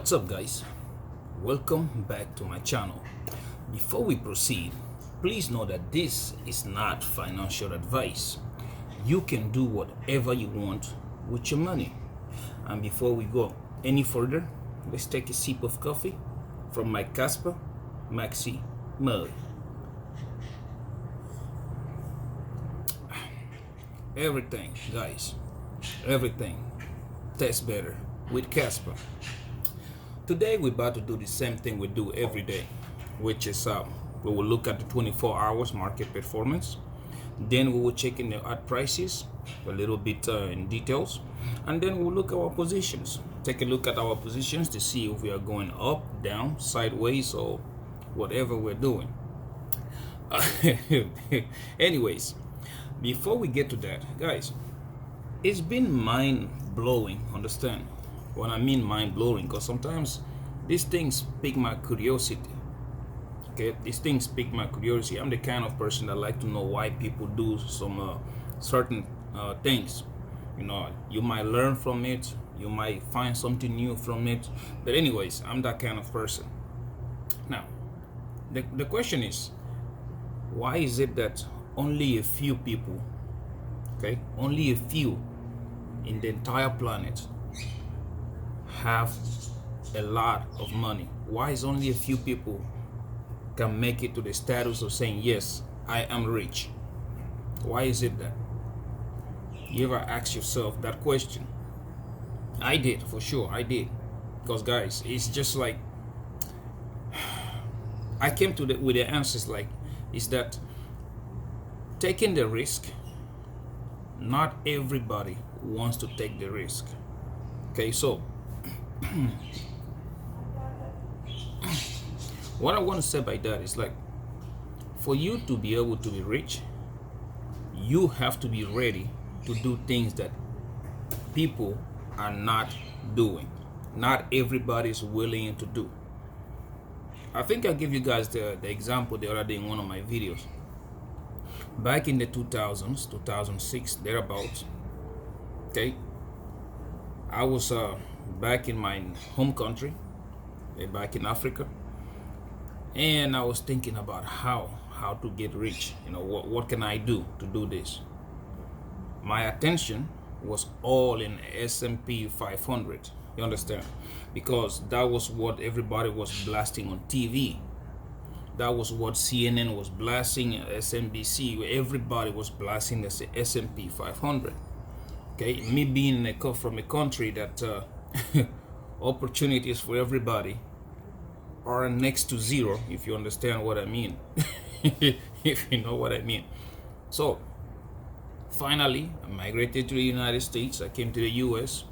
What's up, guys? Welcome back to my channel. Before we proceed, please know that this is not financial advice. You can do whatever you want with your money. And before we go any further, let's take a sip of coffee from my Casper Maxi mug. Everything, guys, everything tastes better with Casper. Today we're about to do the same thing we do every day, which is we will look at the 24 hours market performance. Then we will check in the ad prices a little bit in details, and then we'll look at our positions. Take a look at our positions to see if we are going up, down, sideways, or whatever we're doing. Anyways, before we get to that, guys, it's been mind-blowing. Understand when I mean mind-blowing, because sometimes these things pique my curiosity. Okay, these things pique my curiosity. I'm the kind of person that like to know why people do some certain things. You know, you might learn from it, you might find something new from it, but anyways, I'm that kind of person. Now, the question is, why is it that only a few people, okay, only a few in the entire planet have a lot of money? Why is only a few people can make it to the status of saying, yes, I am rich? Why is it that? You ever ask yourself that question? I did, for sure, I did. Because guys, it's just like I came to with the answers like, is that taking the risk, not everybody wants to take the risk. Okay, so what I want to say by that is like, for you to be able to be rich, you have to be ready to do things that people are not doing. Not everybody is willing to do. I think I gave you guys the example the other day in one of my videos. Back in the 2000s, 2006, thereabouts, okay, I was back in my home country, back in Africa, and I was thinking about how to get rich. You know, what can I do to do this? My attention was all in S&P 500. You understand? Because that was what everybody was blasting on TV. That was what CNN was blasting, SNBC. Everybody was blasting the S&P 500. Okay, me being from a country that opportunities for everybody are next to zero, if you understand what I mean. If you know what I mean. So finally, I migrated to the United States. I came to the US,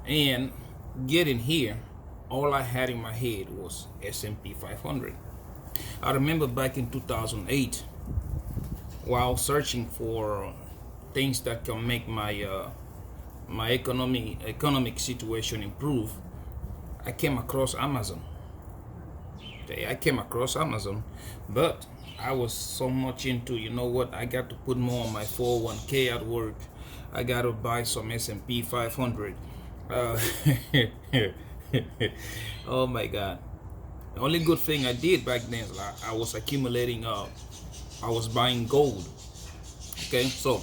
and getting here, all I had in my head was S&P 500. I remember back in 2008, while searching for things that can make my my economic situation improve, I came across Amazon. Okay, I came across Amazon, but I was so much into, you know what, I got to put more on my 401k at work. I got to buy some S&P 500. Oh my God. The only good thing I did back then is I was accumulating, I was buying gold. Okay, so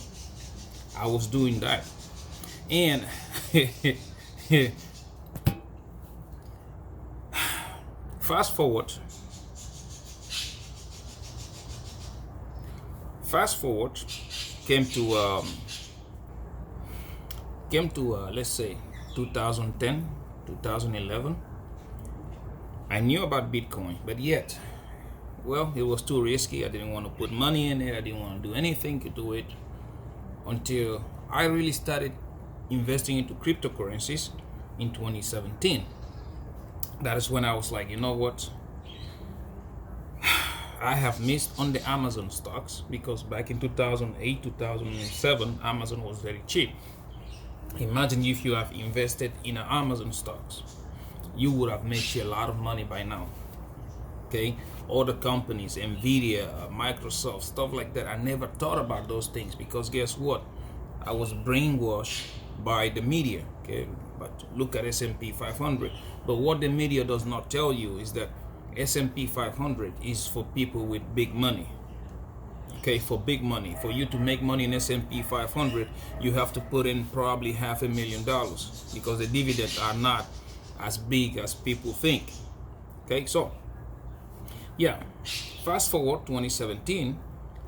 I was doing that. And fast forward, came to let's say 2010, 2011. I knew about Bitcoin, but yet, well, it was too risky. I didn't want to put money in it. I didn't want to do anything to do it until I really started investing into cryptocurrencies in 2017. That is when I was like, you know what? I have missed on the Amazon stocks, because back in 2008, 2007, Amazon was very cheap. Imagine if you have invested in Amazon stocks, you would have made you a lot of money by now. Okay, all the companies, Nvidia, Microsoft, stuff like that. I never thought about those things, because guess what? I was brainwashed by the media. Okay, but look at S&P 500. But what the media does not tell you is that S&P 500 is for people with big money. Okay, for big money. For you to make money in S&P 500, you have to put in probably $500,000 because the dividends are not as big as people think. Okay, so yeah, fast forward 2017,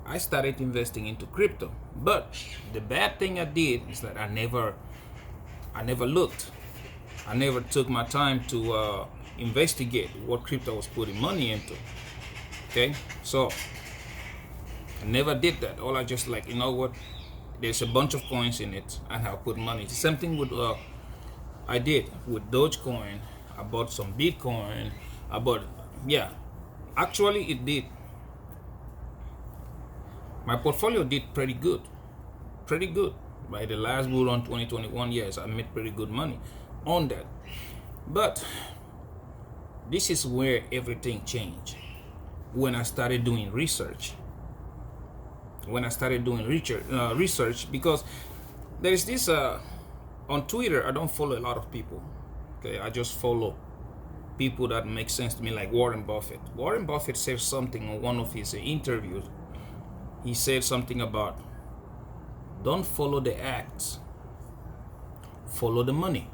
I started investing into crypto. But the bad thing I did is that I never looked. I never took my time to investigate what crypto was putting money into. Okay, so I never did that. All I just like, you know what? There's a bunch of coins in it, and I'll put money. The same thing with I did with Dogecoin. I bought some Bitcoin. I bought, yeah. Actually, it did. My portfolio did pretty good. Pretty good. By the last bull run 2021, yes, I made pretty good money on that. But this is where everything changed. When I started doing research. When I started doing research, because there is this on Twitter, I don't follow a lot of people. Okay, I just follow people that make sense to me, like Warren Buffett. Warren Buffett said something on one of his interviews. He said something about, don't follow the acts, follow the money.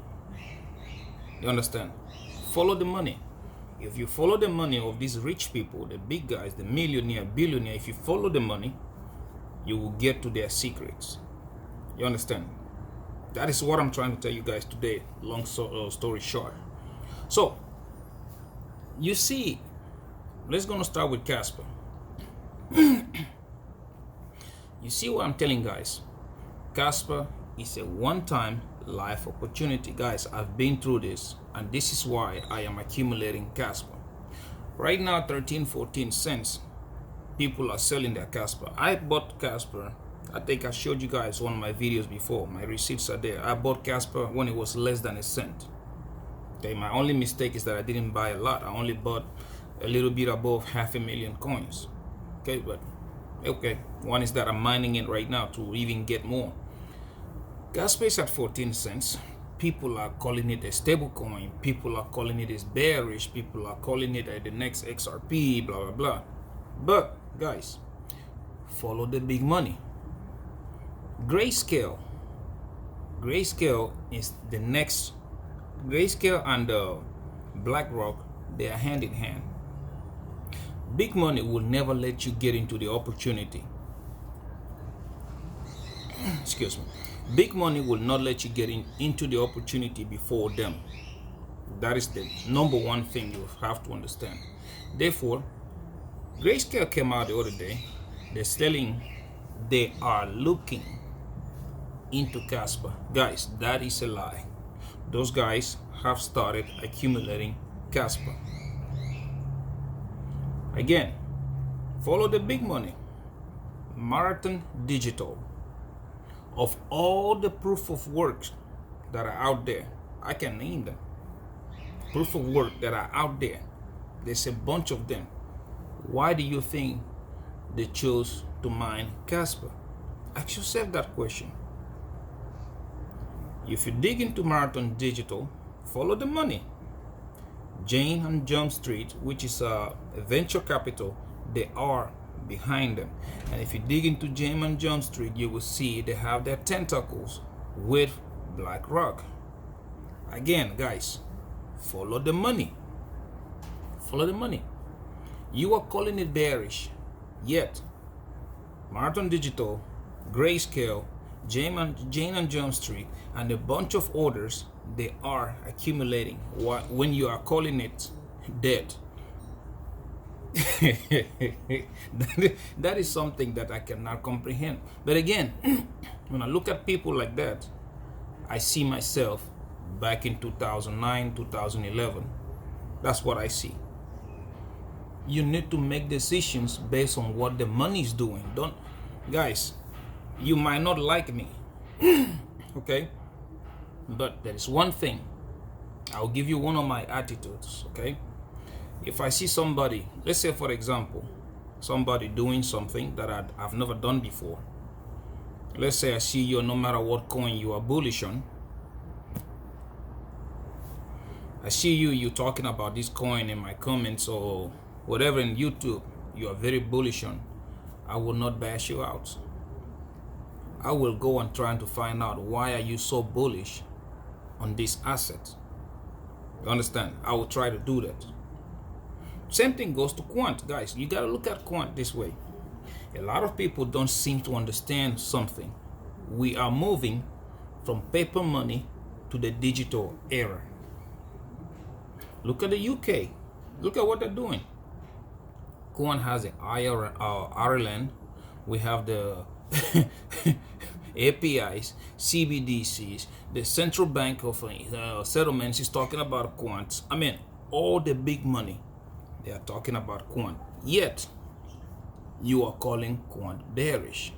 You understand? Follow the money. If you follow the money of these rich people, the big guys, the millionaire, billionaire, if you follow the money, you will get to their secrets. You understand? That is what I'm trying to tell you guys today. Long story short. So, you see, let's gonna start with Casper. You see what I'm telling guys? Casper is a one-time life opportunity. Guys, I've been through this, and this is why I am accumulating Casper. Right now, 13-14 cents. People are selling their Casper. I bought Casper. I think I showed you guys one of my videos before. My receipts are there. I bought Casper when it was less than a cent. Okay, my only mistake is that I didn't buy a lot. I only bought a little bit above 500,000 coins. Okay, but okay. One is that I'm mining it right now to even get more. Casper is at 14 cents. People are calling it a stable coin. People are calling it as bearish. People are calling it the next XRP, blah, blah, blah. But guys, follow the big money. Grayscale is the next. Grayscale and BlackRock, they are hand in hand. Big money will never let you get into the opportunity. Excuse me. Big money will not let you get into the opportunity before them. That is the number one thing you have to understand. Therefore, Grayscale came out the other day. They are looking into Casper. Guys, that is a lie. Those guys have started accumulating Casper. Again, follow the big money. Marathon Digital. Of all the proof of works that are out there, I can name them. Proof of work that are out there. There's a bunch of them. Why do you think they chose to mine Casper? Ask yourself that question. If you dig into Marathon Digital, follow the money. Jane and Jump Street, which is a venture capital, they are behind them. And if you dig into Jane and Jump Street, you will see they have their tentacles with BlackRock. Again, guys, follow the money. Follow the money. You are calling it bearish, yet Marathon Digital, Grayscale, Jane and Jump Street, and a bunch of others, they are accumulating when you are calling it dead. That is something that I cannot comprehend. But again, when I look at people like that, I see myself back in 2009, 2011. That's what I see. You need to make decisions based on what the money is doing. Guys, you might not like me, okay? But there is one thing. I'll give you one of my attitudes, okay? If I see somebody, let's say for example, somebody doing something that I've never done before. Let's say I see you, no matter what coin you are bullish on, I see you talking about this coin in my comments or whatever in YouTube. You are very bullish on. I will not bash you out. I will go and try to find out why are you so bullish on this asset. You understand? I will try to do that. Same thing goes to quant, guys. You gotta look at quant this way. A lot of people don't seem to understand something. We are moving from paper money to the digital era. Look at the UK. Look at what they're doing. Quant has the Ireland. We have the APIs, CBDCs, the central bank of settlements is talking about quant. I mean, all the big money, they are talking about quant. Yet, you are calling quant bearish.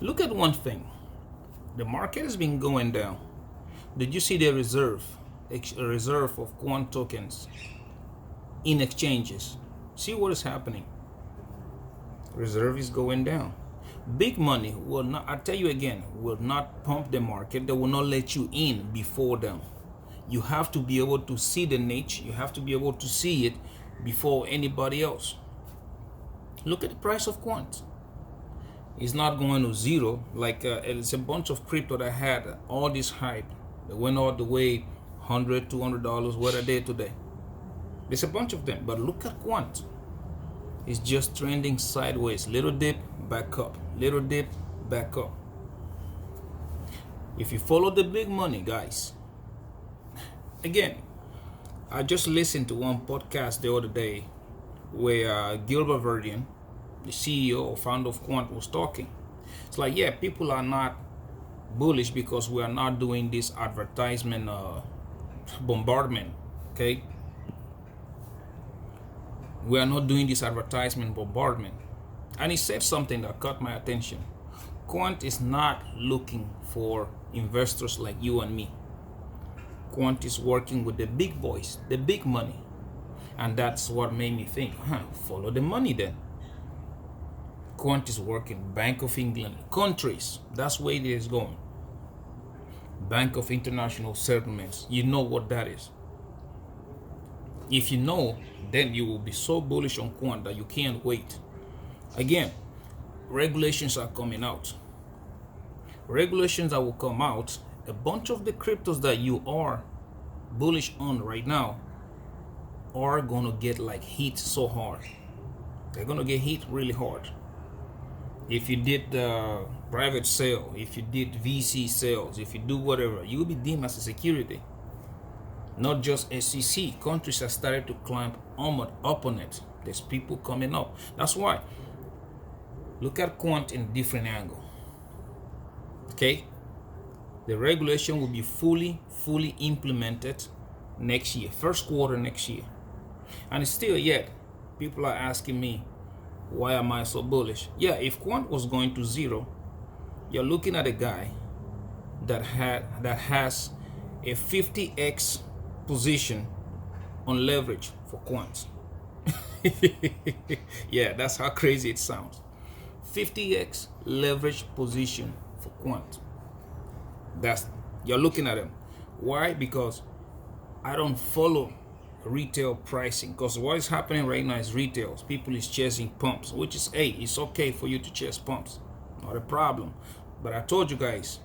Look at one thing. The market has been going down. Did you see the reserve of quant tokens in exchanges? See what is happening. Reserve is going down. Big money will not, I tell you again, will not pump the market. They will not let you in before them. You have to be able to see the niche. You have to be able to see it before anybody else. Look at the price of quant. It's not going to zero. Like it's a bunch of crypto that had all this hype. They went all the way $100, $200. What are they today? There's a bunch of them. But look at quant. It's just trending sideways. Little dip, back up. Little dip, back up. If you follow the big money, guys. Again, I just listened to one podcast the other day where Gilbert Verdian, the CEO or founder of Quant, was talking. It's like, yeah, people are not bullish because we are not doing this advertisement bombardment, okay? We are not doing this advertisement bombardment. And he said something that caught my attention. Quant is not looking for investors like you and me. Quant is working with the big boys, the big money. And that's what made me think, follow the money then. Quant is working Bank of England, countries. That's where it is going. Bank of International Settlements. You know what that is. If you know, then you will be so bullish on quant that you can't wait. Again, regulations are coming out. Regulations that will come out, a bunch of the cryptos that you are bullish on right now are going to get like hit so hard. They're going to get hit really hard. If you did the private sale, if you did VC sales, if you do whatever, you will be deemed as a security. Not just SEC. Countries have started to climb up on it. There's people coming up. That's why. Look at quant in a different angle. Okay? The regulation will be fully implemented next year. First quarter next year. And still yet, people are asking me, why am I so bullish? Yeah, if quant was going to zero, you're looking at a guy that has a 50x position on leverage for quant. Yeah, that's how crazy it sounds. 50x leverage position for quant. You're looking at them. Why? Because I don't follow retail pricing, because what is happening right now is retail. People is chasing pumps, which is, hey, it's okay for you to chase pumps, not a problem. But I told you guys,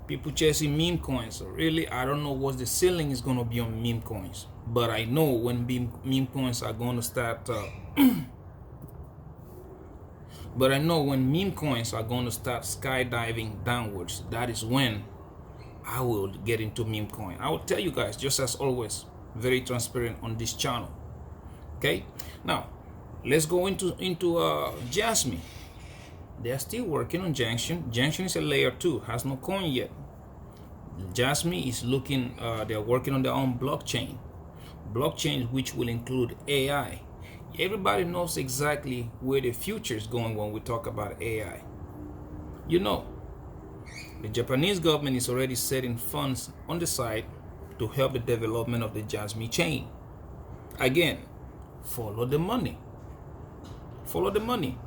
people chasing meme coins. So really, I don't know what the ceiling is going to be on meme coins, but I know when meme coins are going to start but I know when meme coins are going to start skydiving downwards, that is when I will get into meme coin. I will tell you guys, just as always, very transparent on this channel. Okay, now let's go into Jasmine. They are still working on Junction. Junction is a layer 2, has no coin yet. Jasmine is looking, they're working on their own blockchain which will include AI. Everybody knows exactly where the future is going when we talk about AI. You know, the Japanese government is already setting funds on the side to help the development of the Jasmine chain. Again, follow the money. Follow the money.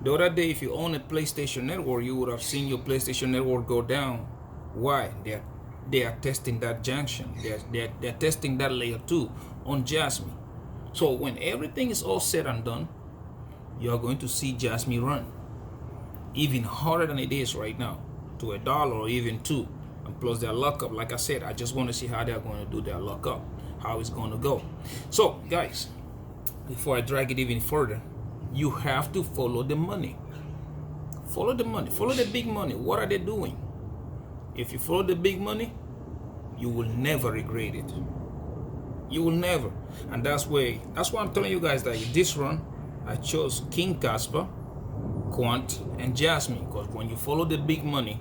The other day, if you own a PlayStation Network, you would have seen your PlayStation Network go down. Why? they are testing that junction. They're testing that layer 2 on Jasmine. So when everything is all said and done, you are going to see Jasmine run even harder than it is right now, to $1 or even $2. And plus their lockup, like I said, I just want to see how they're going to do their lockup, how it's going to go. So guys, before I drag it even further, you have to follow the money. Follow the money, follow the big money. What are they doing? If you follow the big money, you will never regret it. You will never. And that's why I'm telling you guys that this run, I chose King Casper, Quant, and Jasmine, because when you follow the big money,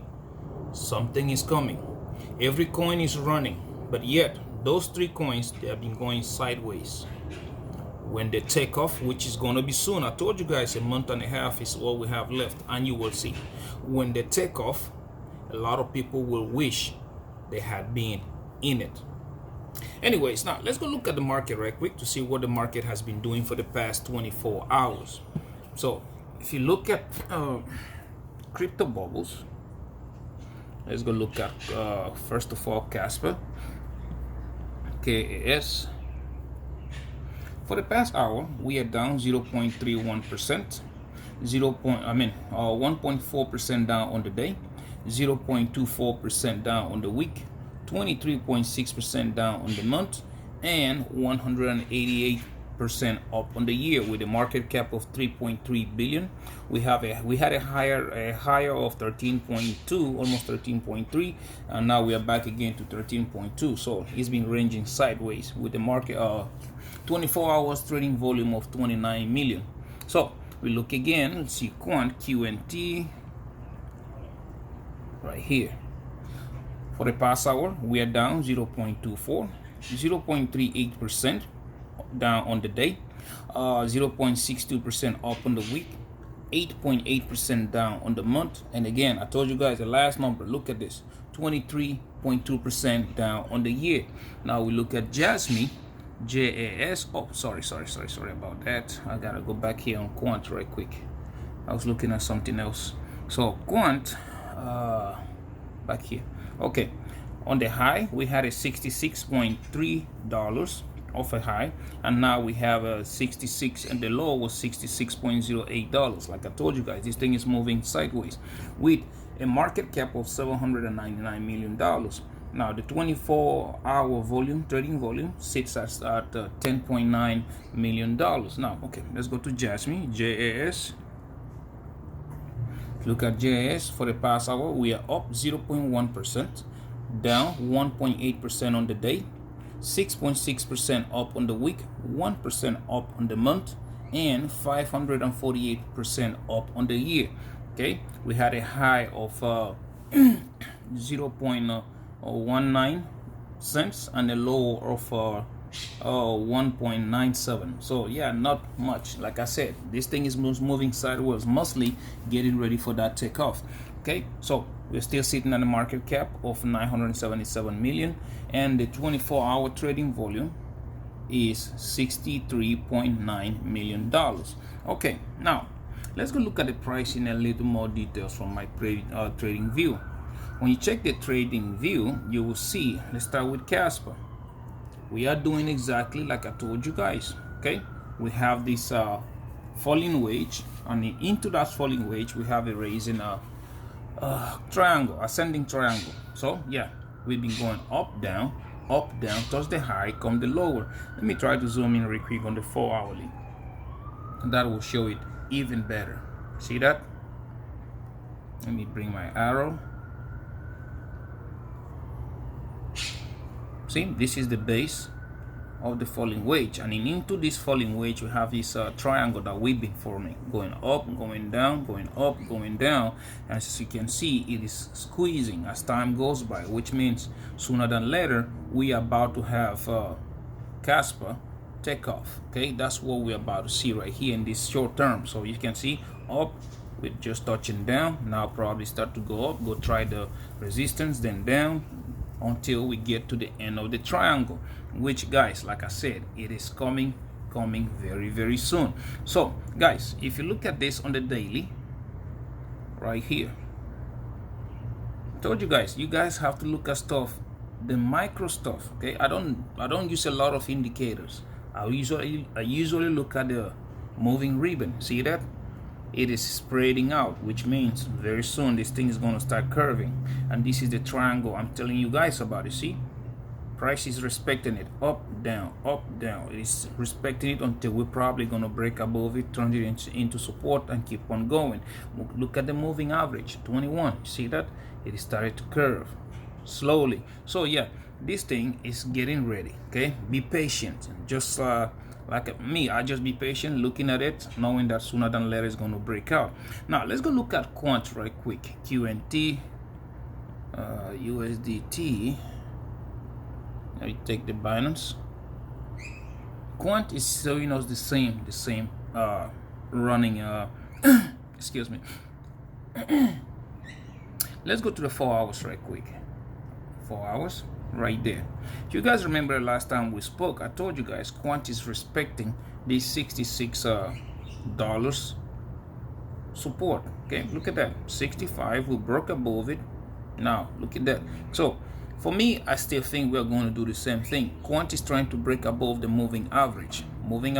something is coming. Every coin is running, but yet those 3 coins, they have been going sideways. When they take off, which is going to be soon, I told you guys a month and a half is all we have left, and you will see. When they take off, a lot of people will wish they had been in it. Anyways, now let's go look at the market right quick to see what the market has been doing for the past 24 hours. So if you look at crypto bubbles, let's go look at first of all Casper, KAS. For the past hour, we are down 0.31%, 1.4% down on the day, 0.24% down on the week, 23.6% down on the month, and 188% up on the year, with a market cap of 3.3 billion. We had a higher of 13.2, almost 13.3, and now we are back again to 13.2. So it's been ranging sideways with the market 24 hours trading volume of 29 million. So we look again, let's see Quant, QNT right here. For the past hour, we are down 0.24, 0.38% down on the day, 0.62% up on the week, 8.8% down on the month. And again, I told you guys the last number, look at this, 23.2% down on the year. Now we look at Jasmine, JAS. Oh, sorry about that. I gotta go back here on Quant right quick. I was looking at something else. So Quant, back here. Okay, on the high we had a $66.3 off a high, and now we have a 66, and the low was $66.08. Like I told you guys, this thing is moving sideways with a market cap of $799 million. Now the 24-hour volume, trading volume, sits at $10.9 million. Now, okay, let's go to Jasmine, JAS. Look at JAS. For the past hour, we are up 0.1%, down 1.8% on the day, 6.6% up on the week, 1% up on the month, and 548% up on the year. Okay, we had a high of 0.19 cents and a low of 1.97. So yeah, not much. Like I said, this thing is moving sideways, mostly getting ready for that takeoff. Okay, so we're still sitting at a market cap of 977 million, and the 24-hour trading volume is $63.9 million. Okay, now let's go look at the price in a little more details from my trading view. When you check the trading view, you will see, let's start with Casper. We are doing exactly like I told you guys. Okay, we have this falling wedge, and into that falling wedge we have a raising triangle, ascending triangle. So yeah, we've been going up down towards the high, come the lower. Let me try to zoom in real quick on the 4-hourly, and that will show it even better. See that? Let me bring my arrow. See, this is the base of the falling wedge, and into this falling wedge we have this triangle that we've been forming, going up, going down, going up, going down. As you can see, it is squeezing as time goes by, which means sooner than later we are about to have Casper take off. Okay, that's what we're about to see right here in this short term. So you can see up with just touching down, now probably start to go up, go try the resistance, then down until we get to the end of the triangle, which, guys, like I said, it is coming very, very soon. So guys, if you look at this on the daily right here, I told you guys have to look at stuff the micro stuff. Okay, I don't use a lot of indicators. I usually look at the moving ribbon. See that? It is spreading out, which means very soon this thing is going to start curving. And this is the triangle I'm telling you guys about. You see, price is respecting it, up down, it is respecting it until we're probably going to break above it, turn it into support, and keep on going. Look at the moving average 21. See that? It started to curve slowly. So yeah, this thing is getting ready. Okay, be patient. Just like me, I just be patient, looking at it, knowing that sooner than later it's going to break out. Now let's go look at quant right quick. QNT, USDT. Now you take the Binance. Quant is showing us the same running. Excuse me. Let's go to the 4 hours right quick. 4 hours right there. If you guys remember last time we spoke, I told you guys quant is respecting the $66 support. Okay, look at that. 65, we broke above it. Now look at that. So for me, I still think we're going to do the same thing. Quant is trying to break above the moving average. Moving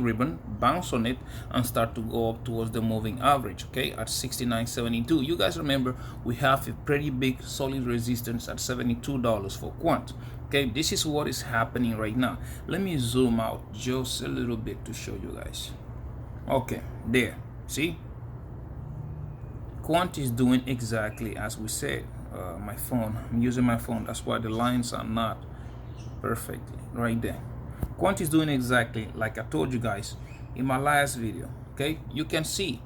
ribbon, bounce on it, and start to go up towards the moving average. Okay, at 69.72. You guys remember we have a pretty big solid resistance at $72 for quant. Okay, this is what is happening right now. Let me zoom out just a little bit to show you guys. Okay, there. See, quant is doing exactly as we said. My phone, I'm using my phone, that's why the lines are not perfect right there. Quant is doing exactly like I told you guys in my last video. Okay, you can see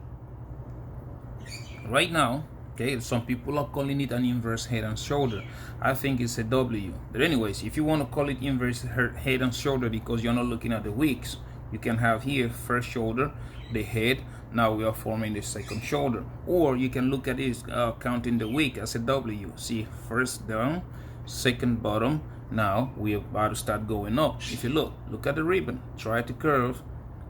right now. Okay, some people are calling it an inverse head and shoulder. I think it's a W, but anyways, if you want to call it inverse head and shoulder because you're not looking at the wicks, you can have here first shoulder, the head. Now we are forming the second shoulder, or you can look at this counting the wick as a W. See, first down, second bottom. Now we're about to start going up. If you look at the ribbon, try to curve.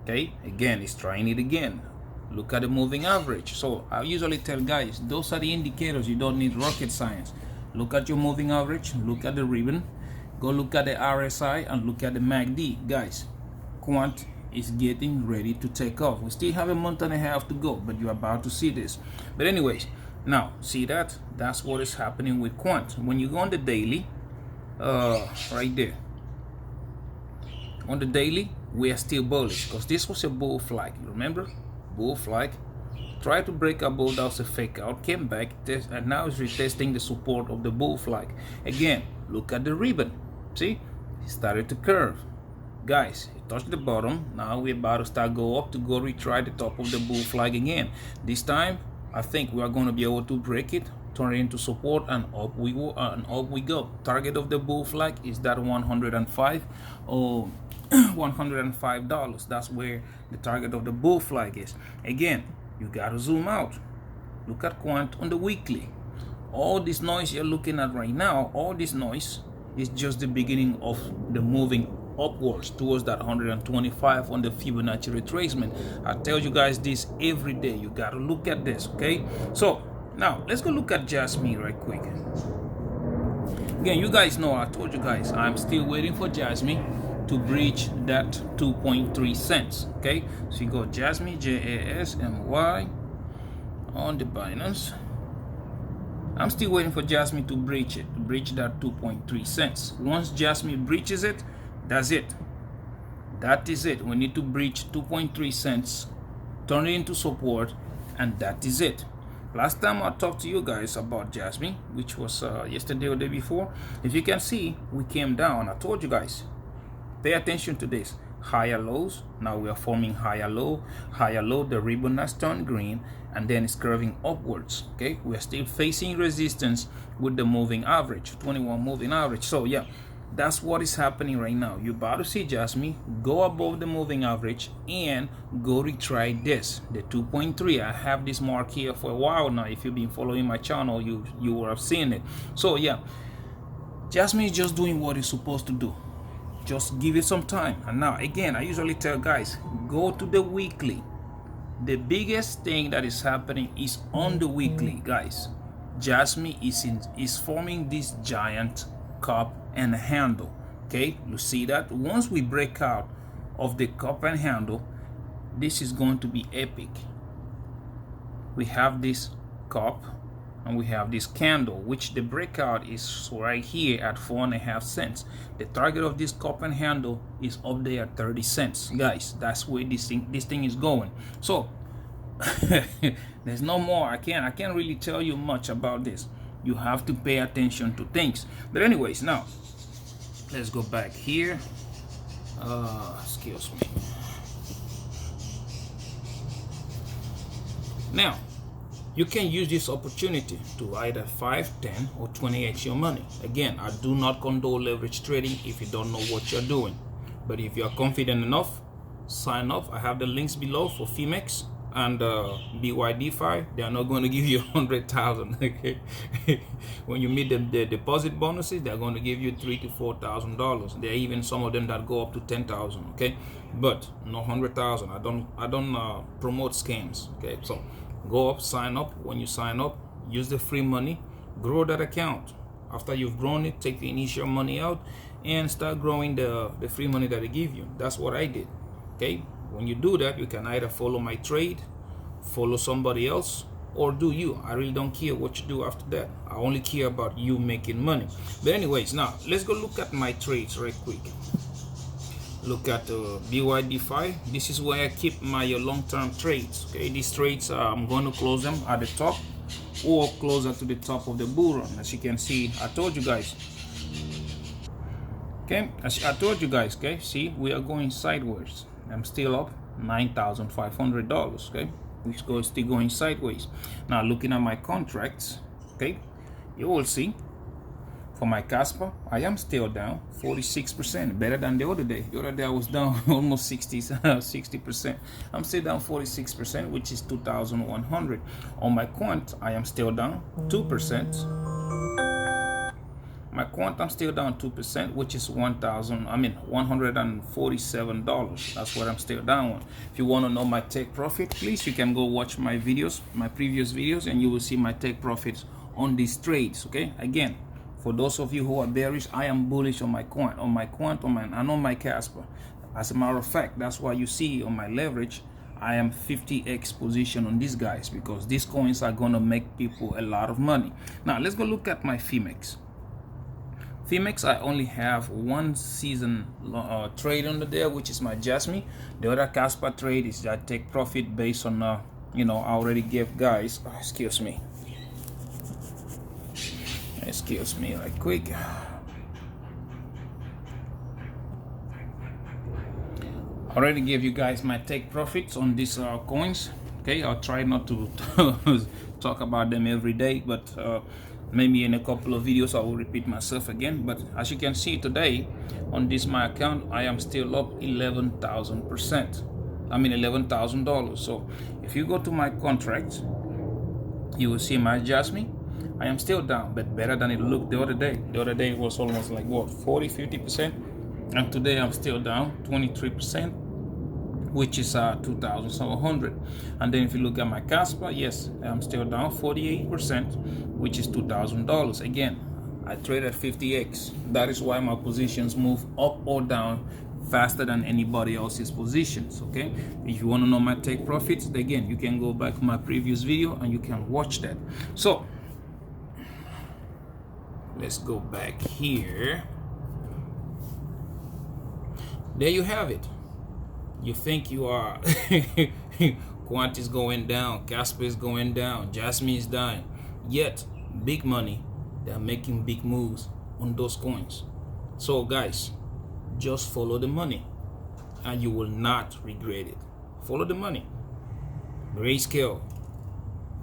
Okay, again, it's trying it again. Look at the moving average. So I usually tell guys, those are the indicators. You don't need rocket science. Look at your moving average, look at the ribbon, go look at the RSI, and look at the MACD. Guys, quant is getting ready to take off. We still have a month and a half to go, but you're about to see this. But anyways, now see that? That's what is happening with quant. When you go on the daily, right there, on the daily, we are still bullish because this was a bull flag. You remember? Bull flag. Tried to break above, that was a fake out, came back, and now it's retesting the support of the bull flag. Again, look at the ribbon. See? It started to curve. Guys, it touched the bottom. Now we're about to start go up to go retry the top of the bull flag again. This time, I think we are going to be able to break it, turn it into support, and up we go. Target of the bull flag is that 105 or $105. That's where the target of the bull flag is. Again, you got to zoom out. Look at quant on the weekly. All this noise you're looking at right now, all this noise is just the beginning of the moving upwards towards that 125 on the Fibonacci retracement. I tell you guys this every day. You got to look at this, okay? So now let's go look at Jasmine right quick. Again, you guys know I told you guys I'm still waiting for Jasmine to breach that 2.3 cents. Okay, so you go Jasmine, JASMY on the Binance. I'm still waiting for Jasmine to breach it, to breach that 2.3 cents. Once Jasmine breaches it, that's it. That is it. We need to breach 2.3 cents, turn it into support, and that is it. Last time I talked to you guys about Jasmine, which was yesterday or the day before, if you can see, we came down. I told you guys, pay attention to this. Higher lows. Now we are forming higher low. Higher low, the ribbon has turned green, and then it's curving upwards. Okay, we are still facing resistance with the moving average, 21 moving average. So yeah, that's what is happening right now. You're about to see Jasmine go above the moving average and go retry this, the 2.3. I have this mark here for a while now. If you've been following my channel, you will have seen it. So yeah, Jasmine is just doing what it's supposed to do. Just give it some time. And now again, I usually tell guys, go to the weekly. The biggest thing that is happening is on the weekly, guys. Jasmine is forming this giant cup and handle. Okay, you see that? Once we break out of the cup and handle, this is going to be epic. We have this cup and we have this candle, which the breakout is right here at 4.5 cents. The target of this cup and handle is up there at 30 cents. Guys, that's where this thing is going. So there's no more. I can't really tell you much about this. You have to pay attention to things. But anyways, now let's go back here. Excuse me. Now, you can use this opportunity to either 5, 10, or 20x your money. Again, I do not condone leverage trading if you don't know what you're doing. But if you're confident enough, sign up. I have the links below for Phemex and Bydfi. They are not going to give you 100,000. Okay, when you meet the deposit bonuses, they're going to give you $3,000 to $4,000. There are even some of them that go up to 10,000. Okay, but no 100,000. I don't promote scams. Okay, so go up, sign up. When you sign up, use the free money, grow that account. After you've grown it, take the initial money out and start growing the free money that they give you. That's what I did. Okay, when you do that, you can either follow my trade, follow somebody else, or do you. I really don't care what you do after that. I only care about you making money. But anyways, now let's go look at my trades right quick. Look at Bydfi. This is where I keep my long-term trades. Okay, these trades I'm going to close them at the top or closer to the top of the bull run. As you can see, I told you guys. Okay, as I told you guys. Okay, see, we are going sideways. I'm still up $9,500. Okay, we're still going sideways. Now looking at my contracts, okay, you will see. For my Casper, I am still down 46%, better than the other day. The other day I was down almost 60%. I'm still down 46%, which is 2,100. On my Quant, I am still down 2%. My Quant, I'm still down 2%, which is $147. That's what I'm still down on. If you want to know my take profit, please, you can go watch my videos, my previous videos, and you will see my take profits on these trades. Okay, again, for those of you who are bearish, I am bullish on my Quant, and on my Casper. As a matter of fact, that's why you see on my leverage, I am 50x position on these guys, because these coins are gonna make people a lot of money. Now let's go look at my Phemex. Phemex, I only have one season trade under there, which is my Jasmine. The other Casper trade is that take profit based on I already gave guys. Excuse me right quick. Already gave you guys my take profits on these coins. Okay, I'll try not to talk about them every day, but maybe in a couple of videos I will repeat myself again. But as you can see today on this my account, I am still up 11,000%. I mean $11,000. So if you go to my contracts, you will see my Jasmine. I am still down, but better than it looked the other day. The other day it was almost like what, 40-50%, and today I'm still down 23%, which is 2,700. And then if you look at my Casper, yes, I'm still down 48%, which is $2,000. Again, I trade at 50x. That is why my positions move up or down faster than anybody else's positions. Okay, if you want to know my take profits, again, you can go back to my previous video and you can watch that. So let's go back here. There you have it. You think you are Quant is going down, Casper is going down, Jasmine is dying, yet big money, they're making big moves on those coins. So guys, just follow the money and you will not regret it. Follow the money. Grayscale,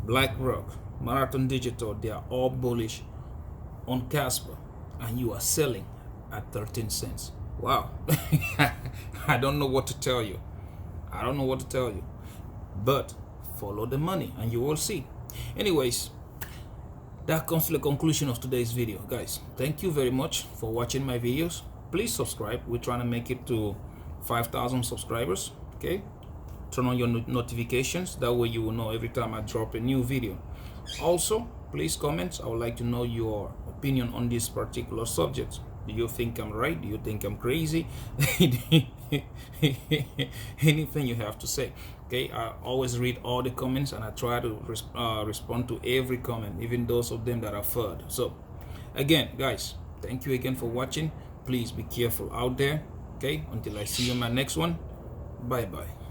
BlackRock, Marathon Digital, they are all bullish on Casper, and you are selling at 13 cents. Wow. I don't know what to tell you. But follow the money and you will see. Anyways, that comes to the conclusion of today's video. Guys, thank you very much for watching my videos. Please subscribe. We're trying to make it to 5,000 subscribers. Okay, turn on your notifications. That way you will know every time I drop a new video. Also, please comment. I would like to know your opinion on this particular subject. Do you think I'm right? Do you think I'm crazy? Anything you have to say. Okay, I always read all the comments and I try to respond to every comment, even those of them that are third. So again, guys, thank you again for watching. Please be careful out there. Okay, until I see you in my next one. Bye bye.